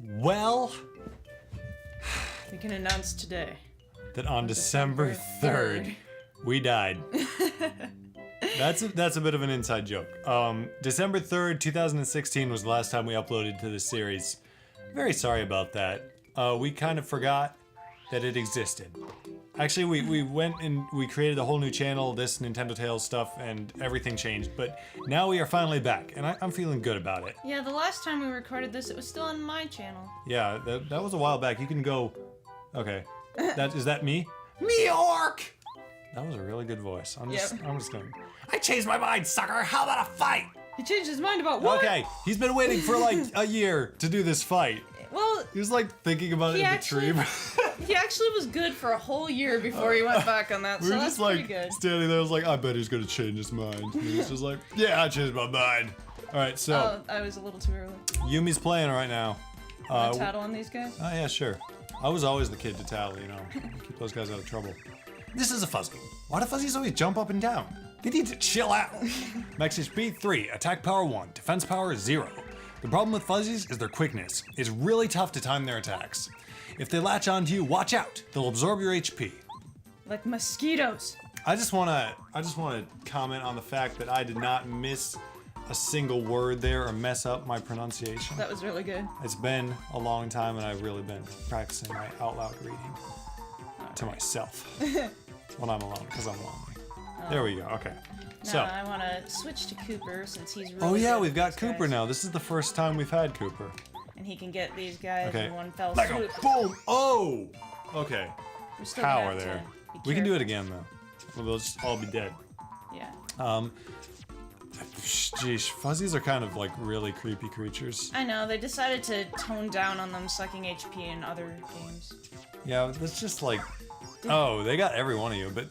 Well, we can announce today that on December 3rd, we died. That's a bit of an inside joke. December 3rd, 2016 was the last time we uploaded to this series. Very sorry about that. We kind of forgot that it existed. Actually, we went and we created a whole new channel, this Nintendo Tales stuff, and everything changed. But now we are finally back, and I'm feeling good about it. Yeah, the last time we recorded this, it was still on my channel. Yeah, that was a while back. You can go... Okay. Is that me? Me, Orc! That was a really good voice. I'm just gonna... I changed my mind, sucker! How about a fight? He changed his mind about what? Okay, he's been waiting for like a year to do this fight. Well... He was like thinking about it in the tree. He actually was good for a whole year before he went back on that, so that's pretty good. Standing there, I was like, I bet he's gonna change his mind. And he's just like, yeah, I changed my mind. Alright, so... Oh, I was a little too early. Yumi's playing right now. Want to tattle on these guys? Oh yeah, sure. I was always the kid to tattle, you know. Keep those guys out of trouble. This is a Fuzzy. Why do Fuzzies always jump up and down? They need to chill out. Max HP 3, attack power 1, defense power 0. The problem with Fuzzies is their quickness. It's really tough to time their attacks. If they latch onto you, watch out. They'll absorb your HP. Like mosquitoes. I just wanna comment on the fact that I did not miss a single word there or mess up my pronunciation. That was really good. It's been a long time and I've really been practicing my out loud reading to myself when I'm alone, because I'm lonely. There we go, okay. Now I want to switch to Cooper since he's really Oh yeah, good we've with got these Cooper guys. now. This is the first time we've had Cooper. And he can get these guys Okay. in one fell Like swoop. a boom! Oh! Okay. We're still Power gonna there. have to be We can do it careful. again though. Well, they'll just all be dead. Yeah. Geesh, Fuzzies are kind of like really creepy creatures. I know, they decided to tone down on them sucking HP in other games. Yeah, that's just like... Oh, they got every one of you, but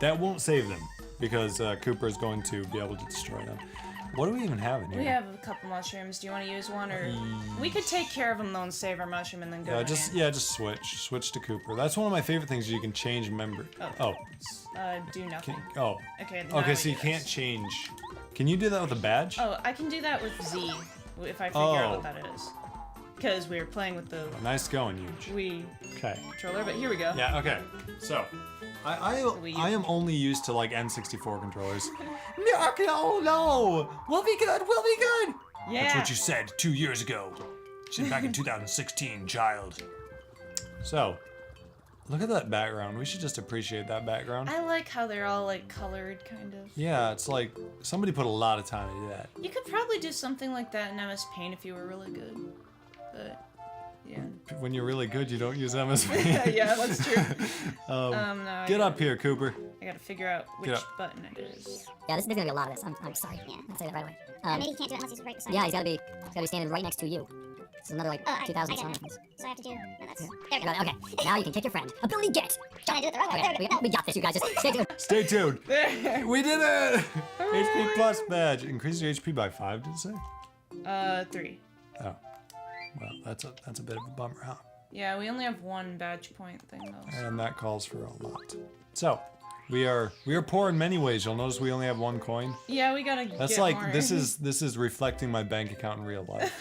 that won't save them because Cooper is going to be able to destroy them. What do we even have in here? We have a couple mushrooms. Do you want to use one, or we could take care of them though and save our mushroom and then go? Just switch to Cooper. That's one of my favorite things. You can change member. Do nothing. Okay. now Okay, we so you do can't this. change. Can you do that with a badge? Oh, I can do that with Z if I figure out what that is. Because we were playing with the Nice going, Huge. Wii Okay. controller, but here we go. Yeah. Okay. So, I am only used to like N64 controllers. No, we'll be good. Yeah. That's what you said 2 years ago. Back in 2016, child. So, look at that background. We should just appreciate that background. I like how they're all like colored, kind of. Yeah, it's like somebody put a lot of time into that. You could probably do something like that in MS Paint if you were really good. But yeah. When you're really good, you don't use MS. Yeah, that's true. Get up here, Cooper. I gotta figure out which button it is. Yeah, there's gonna be a lot of this. I'm sorry. Yeah, I'll say that right away. Maybe he can't do it unless he's right beside Yeah, me. he's gotta be standing right next to you. It's another like 2,000 I get it. signs. So I have to do... No, that's... Yeah. There we go. Okay, now you can kick your friend. Ability get! Trying to do it the right way. There we Okay, go. we got this, you guys. Just stay tuned. Stay tuned. We did it! HP plus badge. Increase your HP by 5, did it say? 3. Oh. Well, that's a bit of a bummer, huh? Yeah, we only have one badge point thing though. And that calls for a lot. So, we are poor in many ways. You'll notice we only have 1 coin. Yeah, we gotta That's get like more. this is reflecting my bank account in real life.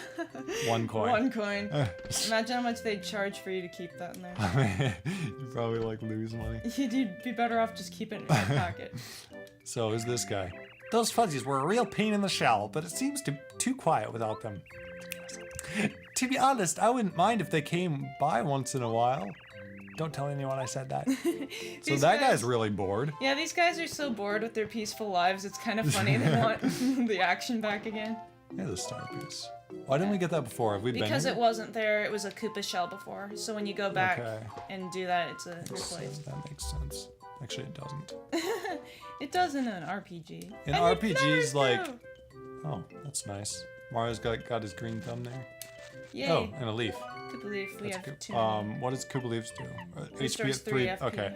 1 coin. 1 coin. Imagine how much they'd charge for you to keep that in there. You probably like lose money. You'd be better off just keeping it in your pocket. So is this guy. Those Fuzzies were a real pain in the shell, but it seems too quiet without them. To be honest, I wouldn't mind if they came by once in a while. Don't tell anyone I said that. So that guy's really bored. Yeah, these guys are so bored with their peaceful lives, it's kind of funny they want the action back again. Yeah, the star piece. Why didn't we get that before? Have we been Because here? it wasn't there, it was a Koopa shell before. So when you go back and do that, it's a replace. That makes sense. Actually, it doesn't. It does in an RPG. In And RPGs, you like... never Oh, that's nice. Mario's got his green thumb there. Yay. Oh, and a leaf. Koopa Leaf, we have 2. What does Koopa Leaves do? HP Restores at 3. 3 FP. Okay.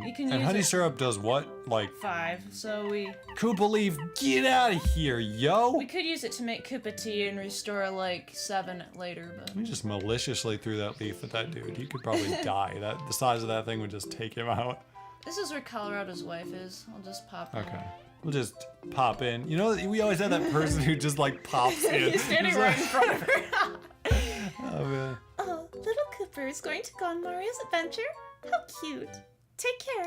You can And use Honey it- Syrup does what? Like 5, so we Koopa Leaf, get out of here, yo! could use it to make Koopa Tea and restore like 7 later, but... We just maliciously threw that leaf at that dude. He could probably die. The size of that thing would just take him out. This is where Colorado's wife is. I'll just pop in. Okay. We'll just pop in. You know, we always have that person who just like pops in. He's standing He's right like- in front of her. Oh daughter is going to go on Mario's adventure. How cute. Take care.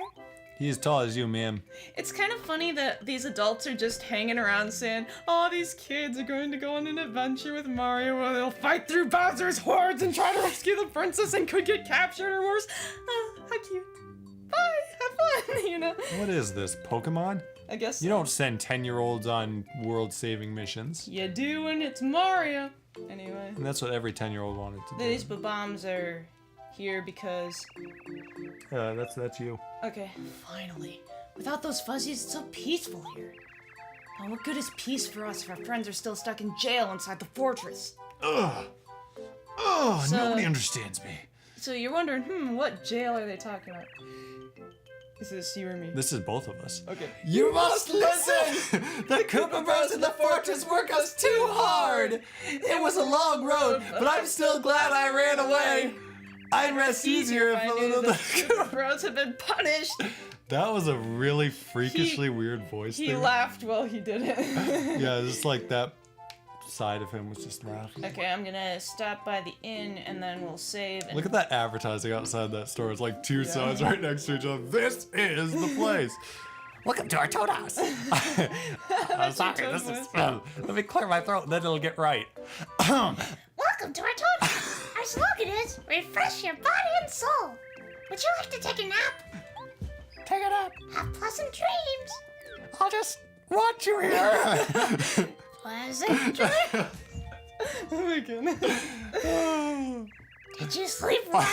He's as tall as you, ma'am. It's kind of funny that these adults are just hanging around saying, oh, these kids are going to go on an adventure with Mario where they'll fight through Bowser's hordes and try to rescue the princess and could get captured or worse. How cute. Bye, have fun, you know? What is this, Pokemon? I guess You don't send 10-year-olds on world-saving missions. you do when it's Mario. Anyway, And that's what every 10-year-old wanted to do. these bombs are here because... That's you. Okay, finally. Without those fuzzies, it's so peaceful here. But what good is peace for us if our friends are still stuck in jail inside the fortress? Ugh. So- Nobody understands me. So you're wondering, what jail are they talking about? Is this you or me? This is both of us. Okay. You must listen! The Koopa Bros in the fortress work us too hard! It was a long road, but I'm still glad I ran away! I'd rest easier if I a knew little... the Koopa Bros had been punished. That was a really freakishly weird voice He thing. laughed while he did it. Yeah, just like that side of him was just laughing. Okay, I'm gonna stop by the inn and then we'll save. And Look at that advertising outside that store. It's like two signs right next to each other. This is the place. Welcome to our Toad House. I'm sorry, Toad this is. voice. Let me clear my throat, then it'll get right. Welcome to our Toad House. Our slogan is refresh your body and soul. Would you like to take a nap? Take it up. Have pleasant dreams. I'll just watch you here. Pleasant dreams. oh my goodness. Did you sleep well?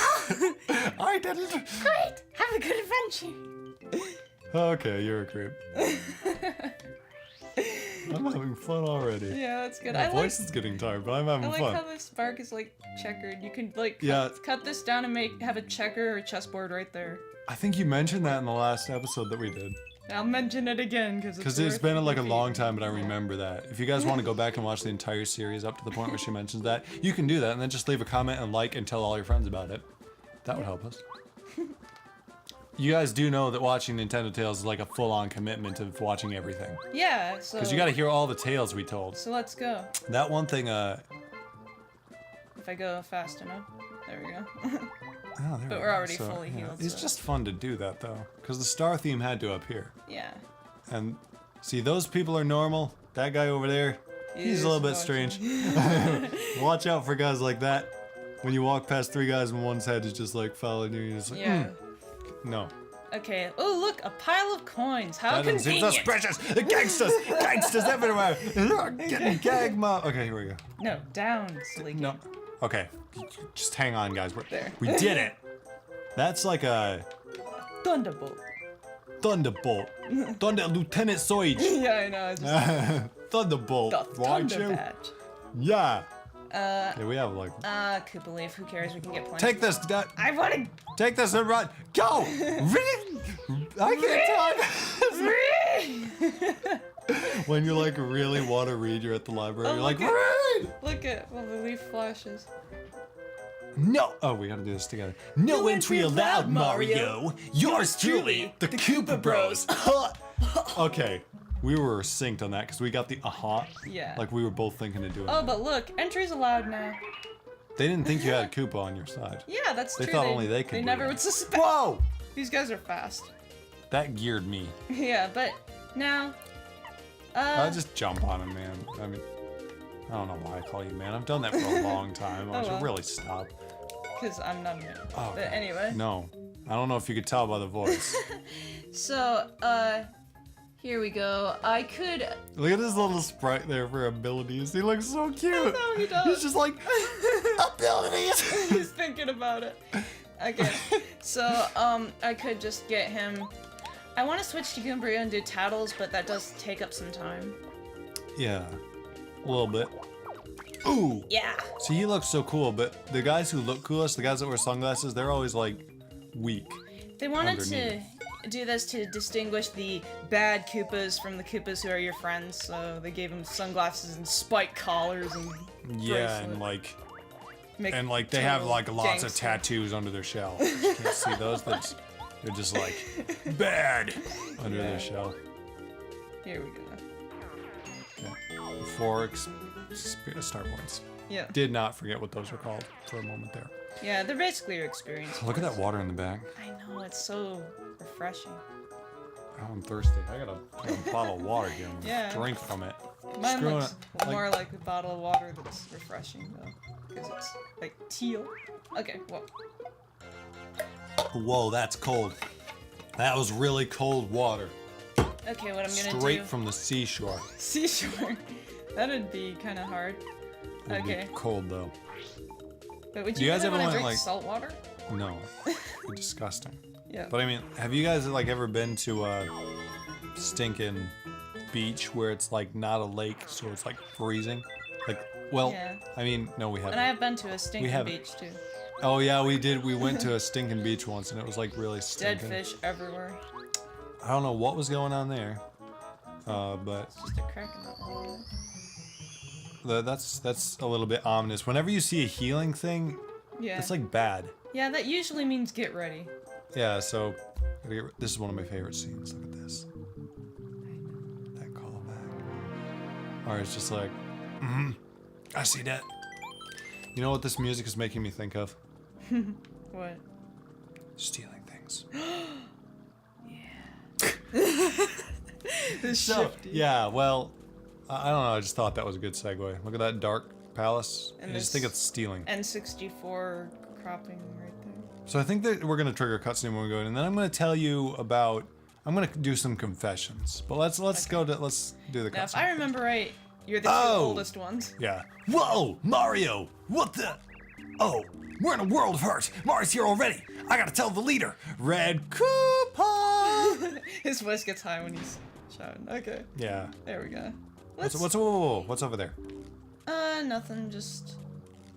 I didn't. Great. Have a good adventure. Okay, you're a creep. I'm having fun already. Yeah, that's good. My I voice is getting tired, but I'm having like fun. how this bark is like checkered. You can like Yeah. cut this down and have a checker or a chessboard right there. I think you mentioned that in the last episode that we did. I'll mention it again Because it's been like a long time, but I remember that. If you guys want to go back and watch the entire series up to the point where she mentions that, you can do that, and then just leave a comment and like and tell all your friends about it. That would help us. You guys do know that watching Nintendo Tales is like a full-on commitment of watching everything. Yeah, so. Because you got to hear all the tales we told. So let's go. That one thing, If I go fast enough, there we go. oh, there But we we're go. already fully healed, It's so- just fun to do that, though. Because the star theme had to appear. yeah. And see, those people are normal. That guy over there, he's a little bit strange. Watch out for guys like that. When you walk past three guys and one's head is just like following you, you're just like, Yeah. no. Okay. Oh look, a pile of coins. How That doesn't seem convenient. suspicious. The gangsters, gangsters everywhere. They're getting gag mob. Okay, here we go. No, down, Sleeky. No. Okay, just hang on, guys. There. We did it. That's like a Thunderbolt. thunderbolt. Lieutenant Soij. Yeah, I know. I just Thunderbolt. the Why'd Thunder you? Badge. Yeah. Yeah, we have like. Koopa Leaf. Who cares? We can get plenty. Take this. I want to. Take this and run. Go. I can't talk. When you like really want to read, you're at the library. Oh, You're like, look at- read. Look at the leaf flashes. No. Oh, we gotta do this together. No entry allowed, Mario. Yours truly, the Koopa Bros. Okay, we were synced on that because we got the Yeah. Like we were both thinking of doing. Oh, it. but look, entry's allowed now. They didn't think you had a Koopa on your side. Yeah, that's They true. thought only they could They do never that. would suspect. Whoa! These guys are fast. That geared me. Yeah, but now. I just jump on him, man. I mean, I don't know why I call you man. I've done that for a long time. I Oh, should well. really stop. Because I'm not a man. Oh, But anyway. No. I don't know if you could tell by the voice. So, here we go. I could. Look at his little sprite there for abilities. He looks so cute. No, he does. He's just like, abilities. He's thinking about it. Okay. So, I could just get him. I want to switch to Goombrio and do Tattles, but that does take up some time. Yeah, a little bit. Ooh. Yeah. See, he looks so cool, but the guys who look coolest, the guys that wear sunglasses, they're always like weak. They wanted Underneath. to do this to distinguish the bad Koopas from the Koopas who are your friends, so they gave them sunglasses and spike collars and Yeah, and like they have like lots of tattoos under their shell. You can't see those. They're just like bad under their shell. Here we go. Okay. 4 start points. Yeah. did not forget what those were called for a moment there. Yeah, they're basically your experience. Look at that water in the back. I know, it's so refreshing. Oh, I'm thirsty. I got a bottle of water here and Yeah. drink from it. Mine Screwing looks it, more like a bottle of water that's refreshing, though. Because it's, like, teal. Okay, well. Whoa, that's cold. That was really cold water. Okay, what I'm gonna do... Straight from the seashore. Seashore. That'd be kind of hard. It'd be Okay. cold though. But would Do you you guys really ever want to want, drink like- salt water? No. Disgusting. Yeah. But I mean, have you guys like ever been to a stinking beach where it's like not a lake, so it's like freezing? Like, well, Yeah. I mean, no, we haven't. And I have been to a stinking haven't. beach, too. Oh yeah, we did. We went to a stinking beach once, and it was like really Dead stinking. fish everywhere. I don't know what was going on there, but Just a crack in that wall. that's a little bit ominous. Whenever you see a healing thing, Yeah. it's like bad. Yeah, that usually means get ready. Yeah, so this is one of my favorite scenes. Look at this. That callback. Or it's just like, I see that. You know what this music is making me think of? What? Stealing things. This So, shifty. yeah, well, I don't know. I just thought that was a good segue. Look at that dark palace. And I just this- think it's stealing. N64 cropping right there. So I think that we're gonna trigger a cutscene when we go in, and then I'm gonna tell you about. I'm gonna do some confessions, but let's do the Now, if cutscene. I remember right, you're the two Oh! oldest ones. Yeah. Whoa, Mario! What the? Oh, we're in a world of hurt. Mario's here already. I gotta tell the leader. Red Koopa. His voice gets high when he's shouting. Okay, Yeah. there we go. What's over there? Nothing, just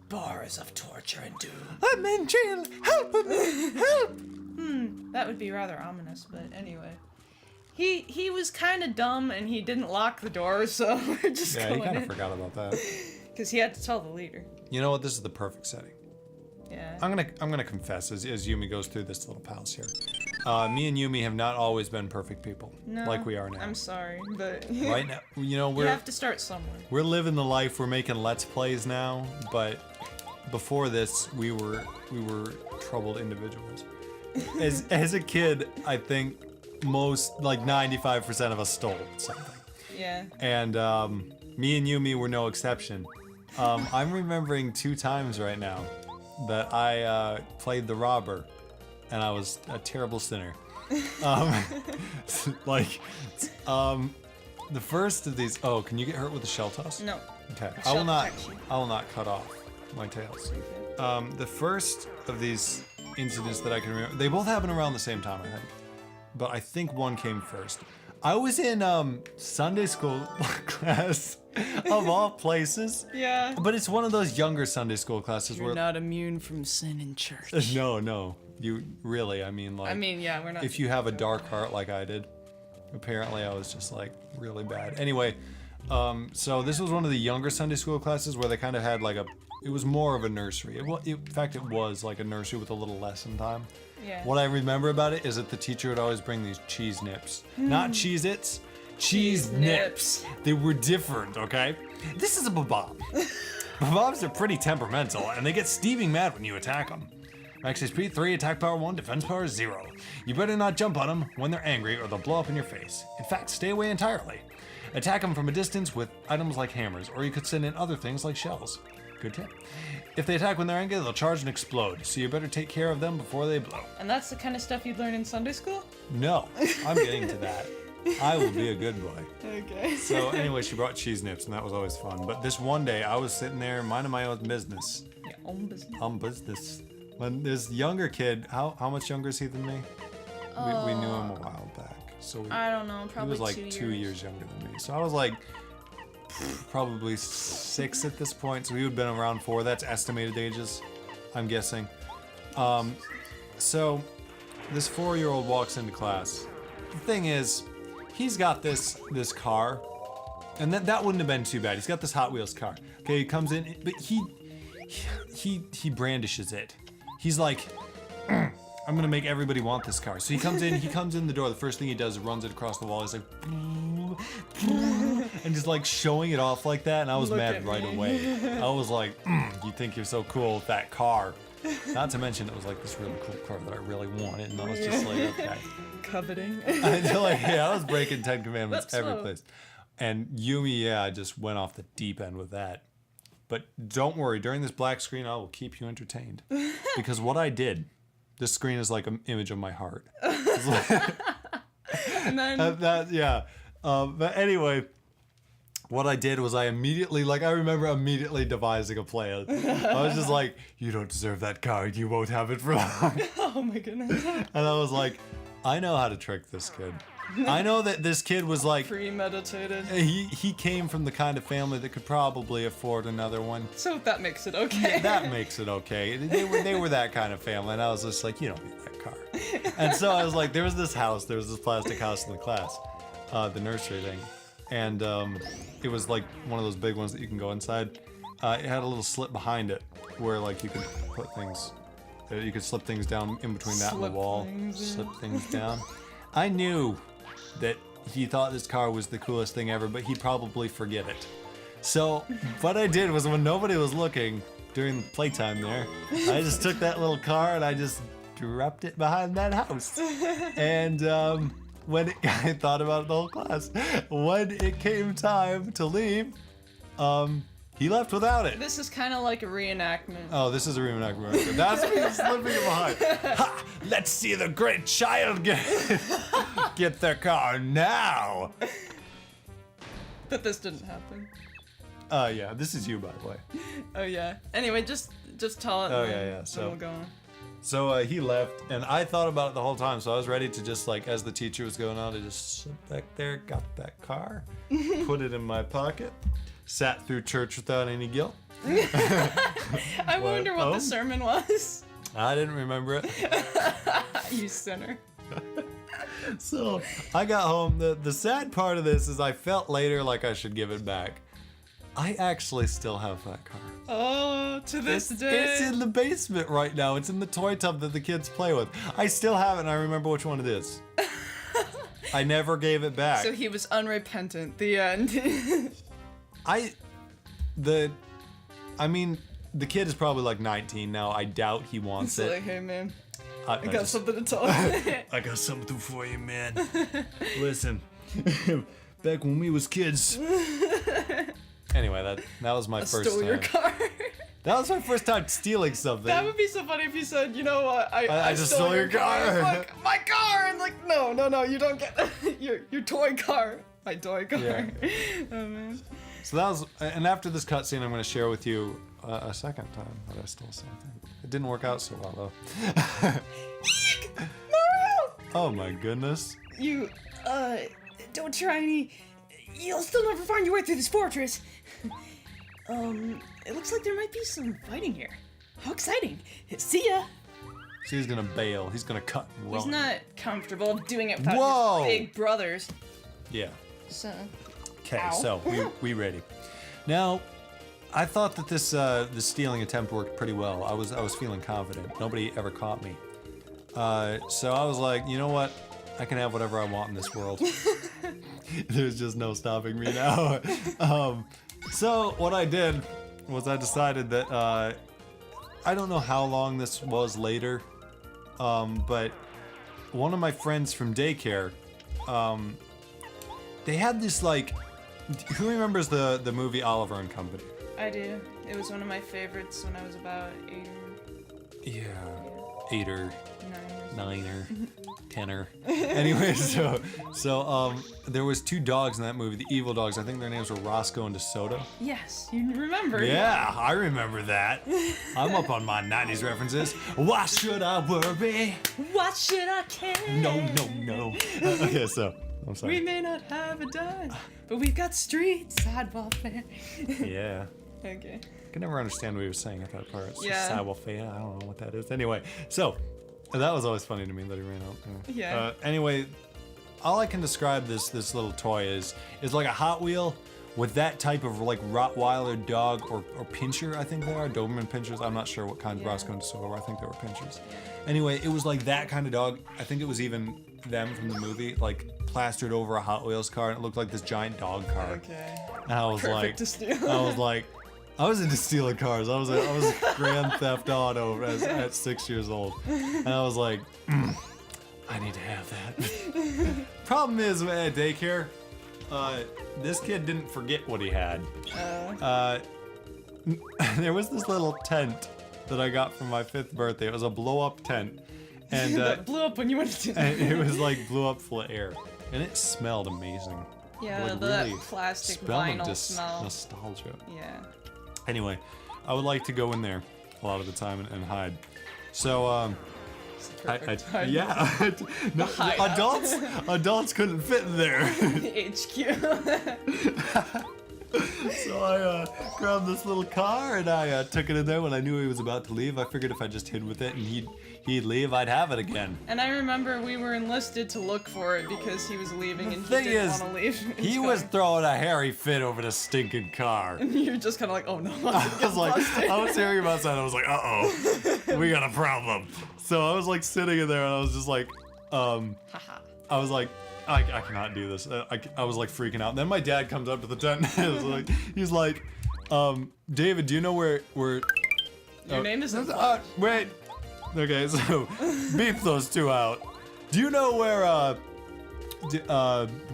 bars of torture and doom. I'm in jail. Help me! Help! That would be rather ominous, but anyway. He was kind of dumb and he didn't lock the door, so we're just Yeah, you going kind of in. forgot about that. Because he had to tell the leader. You know what? This is the perfect setting. Yeah. I'm gonna confess as Yumi goes through this little palace here. Me and Yumi have not always been perfect people, No, like we are now. I'm sorry, but Right now, you know, you we're have to start somewhere. we're living the life. We're making let's plays now, but before this, we were troubled individuals. As a kid, I think most like 95% of us stole something, Yeah. and me and Yumi were no exception. I'm remembering 2 times right now that I played the robber, and I was a terrible sinner. Like, the first of these. Oh, can you get hurt with a shell toss? No. Okay. Shell I will not. protects you. I will not cut off my tails. The first of these incidents that I can remember, they both happened around the same time, I think. But I think one came first. I was in Sunday school class, of all places. Yeah. But it's one of those younger Sunday school classes You're where. not immune from sin in church. No. You really, I mean, like. I mean, yeah, we're not. If you have a dark heart like I did, apparently I was just like really bad. Anyway, so this was one of the younger Sunday school classes where they kind of had like it was more of a nursery. In fact, it was like a nursery with a little lesson time. Yeah. What I remember about it is that the teacher would always bring these cheese nips. Not Cheez-Its, cheese nips. They were different, okay? This is a babab. Bababs are pretty temperamental, and they get steaming mad when you attack them. Max HP 3, attack power 1, defense power 0. You better not jump on them when they're angry or they'll blow up in your face. In fact, stay away entirely. Attack them from a distance with items like hammers, or you could send in other things like shells. Good tip. If they attack when they're angry, they'll charge and explode, so you better take care of them before they blow. And that's the kind of stuff you'd learn in Sunday school? No, I'm getting to that. I will be a good boy. Okay. So anyway, she brought cheese nips, and that was always fun. But this one day, I was sitting there minding my own business. Your own business. Business. When this younger kid, how much younger is he than me? We knew him a while back. So I don't know, he probably was like 2 2 years younger than me. So I was like probably 6 at this point. So he would have been around 4. That's estimated ages, I'm guessing. So this 4-year-old walks into class. The thing is, he's got this car, and that wouldn't have been too bad. He's got this Hot Wheels car. Okay, he comes in, but he brandishes it. He's like, I'm gonna make everybody want this car. So he comes in the door. The first thing he does is runs it across the wall. He's like, and just like showing it off like that, and I was Look mad at right me. away. I was like, you think you're so cool with that car. Not to mention it was like this really cool car that I really wanted, and I was just like, okay. Coveting. I was breaking 10 commandments That's every slow. place. And Yumi, I just went off the deep end with that. But don't worry, during this black screen, I will keep you entertained. Because what I did, this screen is like an image of my heart. And then But anyway, what I did was I remember immediately devising a plan. I was just like, you don't deserve that card. You won't have it for long. oh my goodness. And I was like, I know how to trick this kid. I know that this kid was like, Premeditated. he came from the kind of family that could probably afford another one. So that makes it okay. That makes it okay. They were that kind of family, and I was just like, you don't need that car. And so I was like, there was this plastic house in the class, the nursery thing, and it was like one of those big ones that you can go inside. It had a little slit behind it where like you could put things, you could slip things down in between that and the Slip wall, things in. slip things down. I knew that he thought this car was the coolest thing ever, but he'd probably forget it. So what I did was when nobody was looking during playtime there, I just took that little car and I just dropped it behind that house. And I thought about it the whole class. When it came time to leave, he left without it. This is kind of like a reenactment. Oh, this is a reenactment. That's me slipping it behind. Ha! Let's see the great child get their car now. But this didn't happen. Yeah, this is you, by the way. Oh yeah. Anyway, just tell it. Oh, and yeah, then- yeah, then so- we'll go on. So he left, and I thought about it the whole time. So I was ready to just like, as the teacher was going on, to just sit back there, got that car, put it in my pocket, sat through church without any guilt. I wonder what Oh. the sermon was. I didn't remember it. You sinner. So I got home. The sad part of this is I felt later like I should give it back. I actually still have that car. Oh, to this day. It's in the basement right now. It's in the toy tub that the kids play with. I still have it, and I remember which one it is. I never gave it back. So he was unrepentant. The end. The kid is probably like 19 now. I doubt he wants It's it. like, hey man, I I got just- something to tell you. I got something for you, man. Listen, back when we was kids. Anyway, that was my I first stole time. your car. That was my first time stealing something. That would be so funny if you said, you know what, I just stole your car. Like, my car! And like, no, you don't get your toy car. My toy car. Yeah. Oh man. So that was, and after this cutscene, I'm going to share with you a second time that I stole something. It didn't work out so well though. Mario! Oh my goodness. You, don't try any. You'll still never find your way through this fortress. It looks like there might be some fighting here. How exciting! See ya! So he's going to bail. He's going to cut and run. He's not comfortable doing it without Whoa! his big brothers. Yeah. So. Okay, Ow. so we ready. Now, I thought that this stealing attempt worked pretty well. I was feeling confident. Nobody ever caught me. So I was like, you know what? I can have whatever I want in this world. There's just no stopping me now. So what I did was I decided that I don't know how long this was later, but one of my friends from daycare, they had this like. Who remembers the movie Oliver and Company? I do. It was one of my favorites when I was about 8 Yeah, 8 or or 9. 9 or 10er. Anyway, so there was 2 dogs in that movie, the evil dogs. I think their names were Roscoe and DeSoto. Yes, you remember. Yeah, I remember that. I'm up on my 90s references. Why should I worry? What should I care? No. Okay, so I'm We sorry. may not have a dime, but we've got street side warfare. Yeah. Okay. I can never understand what he was saying at that part. It's Yeah. just sabotage. I don't know what that is. Anyway, so that was always funny to me that he ran out. Yeah. Anyway, all I can describe this little toy is like a Hot Wheel with that type of like Rottweiler dog or pincher. I think they are Doberman pinchers. I'm not sure what kind Yeah. Roscoe and DeSoto were. I think they were pinchers. Anyway, it was like that kind of dog. I think it was even them from the movie, like plastered over a Hot Wheels car, and it looked like this giant dog car. Okay. And I was Perfect like, to steal. I was like, I was into stealing cars. I was Grand Theft Auto at 6 years old, and I was like, I need to have that. Problem is at daycare, this kid didn't forget what he had. There was this little tent that I got for my 5th birthday. It was a blow-up tent, and that blew up when you went to. and it was like blew up full of air, and it smelled amazing. Yeah, Like, that really plastic smelled of vinyl just smell. nostalgia. Yeah. Anyway, I would like to go in there a lot of the time and hide. So, Perfect hiding. yeah, no, hideout. adults couldn't fit in there. HQ. So I grabbed this little car and I took it in there when I knew he was about to leave. I figured if I just hid with it and he'd leave, I'd have it again. And I remember we were enlisted to look for it because he was leaving and he thing didn't is, want to leave. He was throwing a hairy fit over the stinking car. And you're just kind of like, oh no. I was like, I was hearing him outside. I was like, uh-oh, we got a problem. So I was like sitting in there and I was just like, I was like, I cannot do this. I was like freaking out. And then my dad comes up to the tent and he's like, David, do you know where Your name isn't. wait. Okay, so beep those two out. Do you know where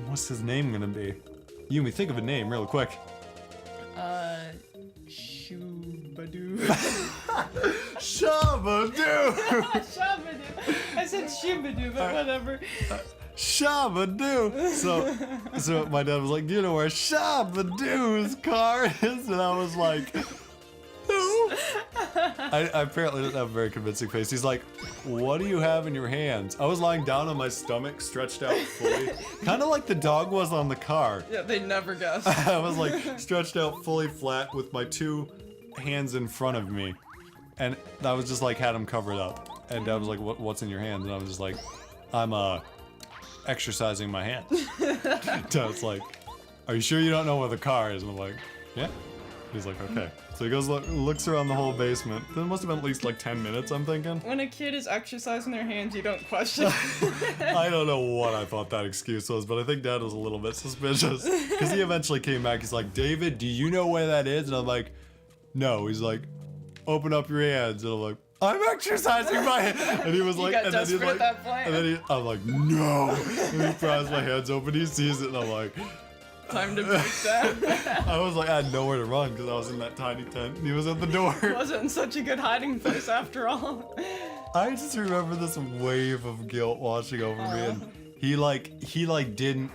what's his name gonna be? Yumi, think of a name real quick. Shubadoo. Shabadoo! Shabadoo. I said Shubadoo, but whatever. Shabadoo! So my dad was like, do you know where Shabadoo's car is? And I was like, who? I apparently didn't have a very convincing face. He's like, what do you have in your hands? I was lying down on my stomach, stretched out fully. Kind of like the dog was on the car. Yeah, they never guessed. I was like stretched out fully flat with my 2 hands in front of me. And I was just like, had them covered up. And Dad was like, what's in your hands? And I was just like, I'm exercising my hands. Dad's like, are you sure you don't know where the car is? And I'm like, yeah. He's like, okay. So he goes, looks around the whole basement. There must have been at least like 10 minutes, I'm thinking. When a kid is exercising their hands, you don't question. I don't know what I thought that excuse was, but I think Dad was a little bit suspicious. Because he eventually came back. He's like, David, do you know where that is? And I'm like, no. He's like, open up your hands. And I'm like, I'm exercising my hands. And he was like, got and then he's desperate like, at that point. and then I'm like, no. And he pries my hands open. He sees it, and I'm like, Time to break down. I was like, I had nowhere to run because I was in that tiny tent and he was at the door. Wasn't in such a good hiding place after all. I just remember this wave of guilt washing over me, and he didn't.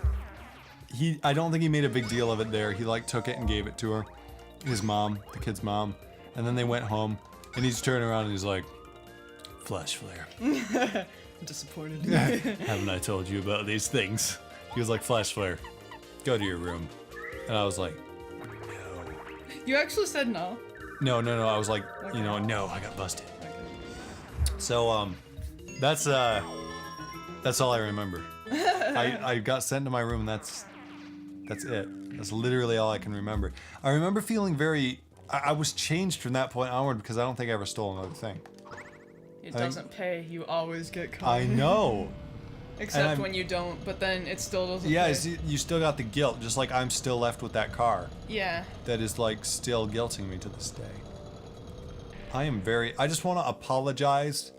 I don't think he made a big deal of it there. He like took it and gave it to her, his mom, the kid's mom, and then they went home, and he's turning around and he's like, flash flare. I'm disappointed. Haven't I told you about these things? He was like, flash flare, go to your room. And I was like, no. You actually said no. No. I was like, Okay. no, I got busted. So, that's all I remember. I got sent to my room, and that's it. That's literally all I can remember. I remember feeling I was changed from that point onward because I don't think I ever stole another thing. It doesn't pay. You always get caught. I know. Except when you don't, but then it still doesn't Yeah, pay. see, you still got the guilt, just like I'm still left with that car. Yeah. That is like still guilting me to this day. I just want to apologize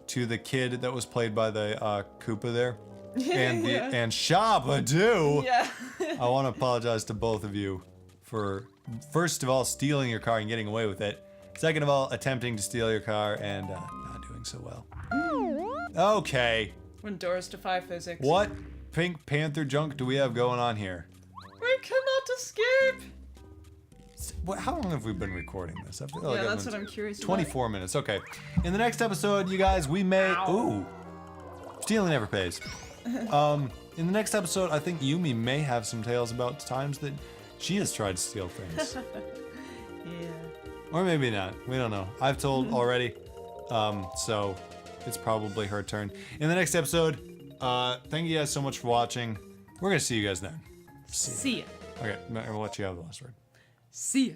to the kid that was played by the Koopa there. And Shabadoo. Yeah. I want to apologize to both of you for, first of all, stealing your car and getting away with it. Second of all, attempting to steal your car and not doing so well. Okay. When doors defy physics. What Pink Panther junk do we have going on here? We cannot escape. How long have we been recording this? I feel like Yeah, I've that's been- what I'm curious about. 24 minutes. Okay. In the next episode, you guys, we may. Ooh. Stealing never pays. In the next episode, I think Yumi may have some tales about times that she has tried to steal things. Yeah. Or maybe not. We don't know. I've told already. So it's probably her turn. In the next episode, thank you guys so much for watching. We're going to see you guys then. See ya. Okay, I'll let you have the last word. See ya.